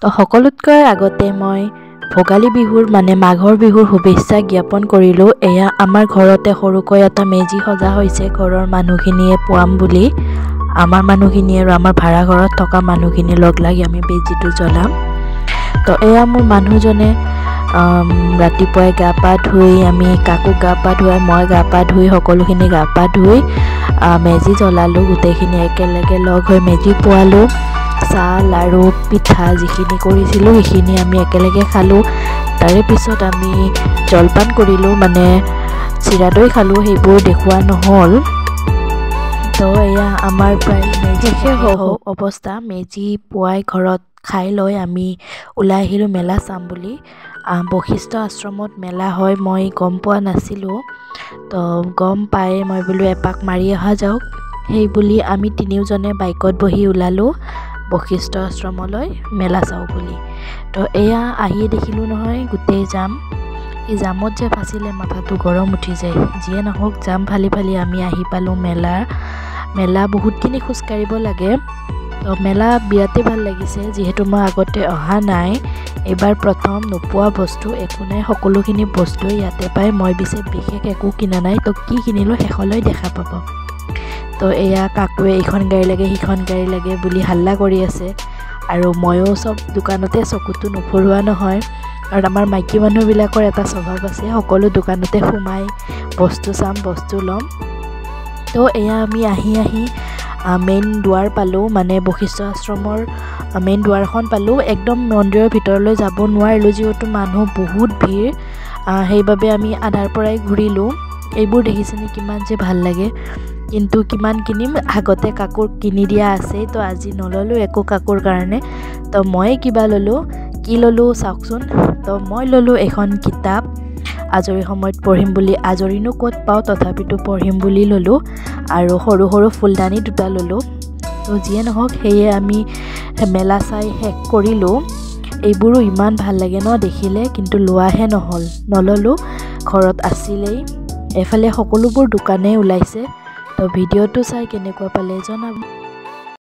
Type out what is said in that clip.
তো সকলোতকৈ আগতে মই ভোগালী বিহুৰ মানে মাঘৰ বিহুৰ শুভেচ্ছা জ্ঞাপন কৰিলোঁ। এয়া আমাৰ ঘৰতে সৰুকৈ এটা মেজি সজা হৈছে ঘৰৰ মানুহখিনিয়ে পুৱাম বুলি। আমাৰ মানুহখিনি আৰু আমাৰ ভাড়া ঘৰত থকা মানুহখিনি লগ লাগি আমি মেজিটো জ্বলাম। তো এয়া মোৰ মানুহজনে ৰাতিপুৱাই গা পা ধুই আমি কাকো গা পা ধুৱাই মই গা পা ধুই সকলোখিনি গা পা ধুই মেজি জ্বলালোঁ। গোটেইখিনি একেলগে লগ হৈ মেজি পোৱালোঁ। চাহ লাড়ু পিঠা যিখিনি কৰিছিলোঁ সেইখিনি আমি একেলগে খালোঁ। তাৰে পিছত আমি জলপান কৰিলোঁ, মানে চিৰা দৈ খালোঁ, সেইবোৰ দেখুওৱা নহ'ল। তো এয়া আমাৰ প্ৰায় মেজি শেষ অৱস্থা। মেজি পুৱাই ঘৰত খাই লৈ আমি ওলাই আহিলোঁ মেলা চাম বুলি। বশিষ্ঠ আশ্ৰমত মেলা হয়, মই গম পোৱা নাছিলোঁ। তো গম পাই মই বোলো এপাক মাৰি অহা যাওক, সেই বুলি আমি তিনিওজনে বাইকত বহি ওলালোঁ বশিষ্ঠ আশ্ৰমলৈ মেলা চাওঁ বুলি। তো এয়া আহিয়ে দেখিলোঁ নহয় গোটেই জাম। এই জামত যে ফাঁচিলে মাথাটো গৰম উঠি যায়। যিয়ে নহওক জাম ফালি ফালি আমি আহি পালোঁ মেলা বহুতখিনি খোজকাঢ়িব লাগে। তো মেলা বিৰাটেই ভাল লাগিছে, যিহেতু মই আগতে অহা নাই, এইবাৰ প্ৰথম। নোপোৱা বস্তু একো নাই, সকলোখিনি বস্তুৱেই ইয়াতে পায়। মই পিছে বিশেষ একো কিনা নাই, তো কি কিনিলোঁ শেষলৈ দেখা পাব। তো এয়া কাকুৱে এইখন গাড়ী লাগে সিখন গাড়ী লাগে বুলি হাল্লা কৰি আছে, আৰু ময়ো চব দোকানতে চকুটো নফৰোৱা নহয়। কাৰণ আমাৰ মাইকী মানুহবিলাকৰ এটা স্বভাৱ আছে, সকলো দোকানতে সোমাই বস্তু চাম বস্তু ল'ম। তো এয়া আমি আহি মেইন দুৱাৰ পালোঁ, মানে বশিষ্ঠ আশ্ৰমৰ মেইন দুৱাৰখন পালোঁ। একদম মন্দিৰৰ ভিতৰলৈ যাব নোৱাৰিলোঁ, যিহেতু মানুহ বহুত ভিৰ। সেইবাবে আমি আধাৰ পৰাই ঘূৰিলোঁ। এইবোৰ দেখিছেনে কিমান যে ভাল লাগে, কিন্তু কিমান কিনিম, আগতে কাকোৰ কিনি দিয়া আছেই। তো আজি নল'লোঁ একো কাকোৰ কাৰণে। তো মই কিবা ল'লোঁ, কি ল'লোঁ চাওকচোন। তো মই ল'লোঁ এখন কিতাপ, আজৰি সময়ত পঢ়িম বুলি। আজৰিনো ক'ত পাওঁ, তথাপিতো পঢ়িম বুলি ল'লোঁ। আৰু সৰু সৰু ফুলদানি দুটা ল'লোঁ। তো যিয়ে নহওক সেয়ে আমি মেলা চাই শেষ কৰিলোঁ। এইবোৰো ইমান ভাল লাগে ন দেখিলে, কিন্তু লোৱাহে নল'লোঁ, ঘৰত আছিলেই। এফালে সকলোবোৰ দোকানেই ওলাইছে। তো ভিডিঅ'টো চাই কেনেকুৱা পালে জনাব।